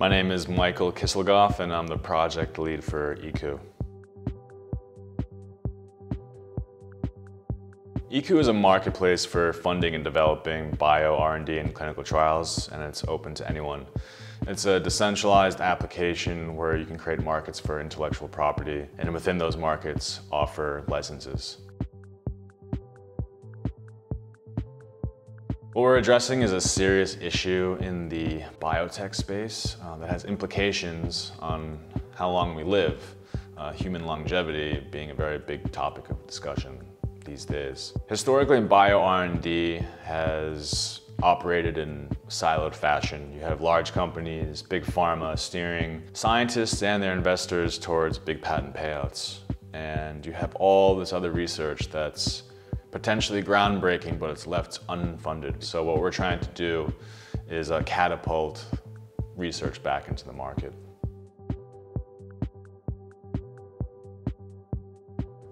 My name is Michael Kisselgoff, and I'm the project lead for IKU. IKU is a marketplace for funding and developing bio, R&D, and clinical trials, and it's open to anyone. It's a decentralized application where you can create markets for intellectual property, and within those markets, offer licenses. What we're addressing is a serious issue in the biotech space that has implications on how long we live, human longevity being a very big topic of discussion these days. Historically, bio R&D has operated in siloed fashion. You have large companies, big pharma steering scientists and their investors towards big patent payouts. And you have all this other research that's potentially groundbreaking, but it's left unfunded. So what we're trying to do is catapult research back into the market.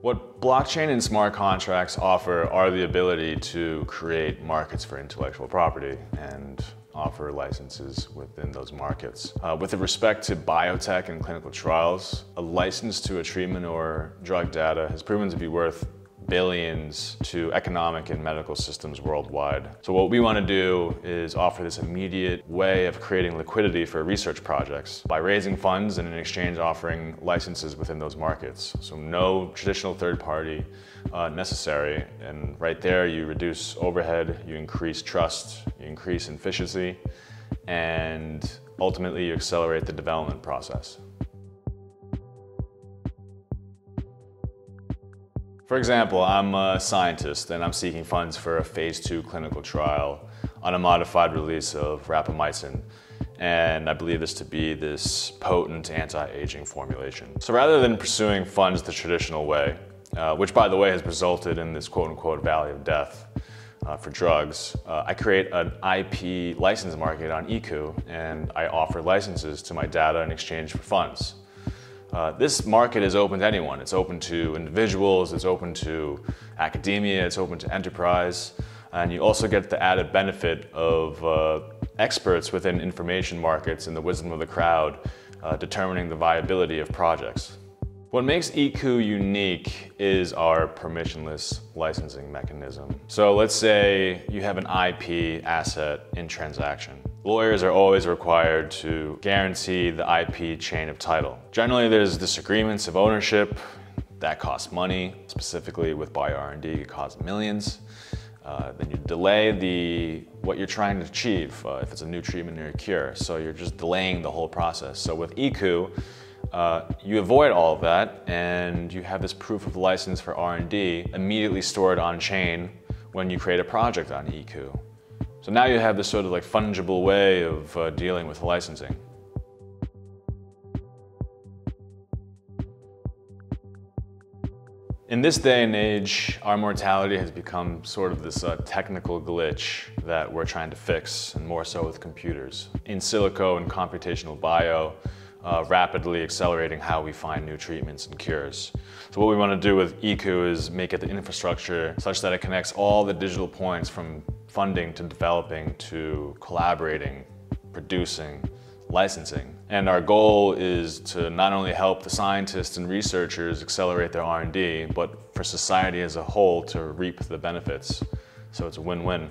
What blockchain and smart contracts offer are the ability to create markets for intellectual property and offer licenses within those markets. With respect to biotech and clinical trials, a license to a treatment or drug data has proven to be worth billions to economic and medical systems worldwide. So what we want to do is offer this immediate way of creating liquidity for research projects by raising funds and in exchange offering licenses within those markets. So no traditional third party necessary, and right there you reduce overhead, you increase trust, you increase efficiency, and ultimately you accelerate the development process. For example, I'm a scientist and I'm seeking funds for a phase 2 clinical trial on a modified release of rapamycin. And I believe this to be this potent anti-aging formulation. So rather than pursuing funds the traditional way, which by the way has resulted in this quote-unquote valley of death for drugs, I create an IP license market on IKU, and I offer licenses to my data in exchange for funds. This market is open to anyone. It's open to individuals, it's open to academia, it's open to enterprise, and you also get the added benefit of experts within information markets and the wisdom of the crowd determining the viability of projects. What makes IKU unique is our permissionless licensing mechanism. So let's say you have an IP asset in transaction. Lawyers are always required to guarantee the IP chain of title. Generally, there's disagreements of ownership that cost money. Specifically with bio R&D, it costs millions. Then you delay what you're trying to achieve if it's a new treatment or a cure. So you're just delaying the whole process. So with IKU, you avoid all of that, and you have this proof of license for R&D immediately stored on chain when you create a project on IKU. So now you have this sort of like fungible way of dealing with licensing. In this day and age, our mortality has become sort of this technical glitch that we're trying to fix, and more so with computers. In silico and computational bio, rapidly accelerating how we find new treatments and cures. So what we want to do with IKU is make it the infrastructure such that it connects all the digital points from funding to developing to collaborating, producing, licensing. And our goal is to not only help the scientists and researchers accelerate their R&D, but for society as a whole to reap the benefits. So it's a win-win.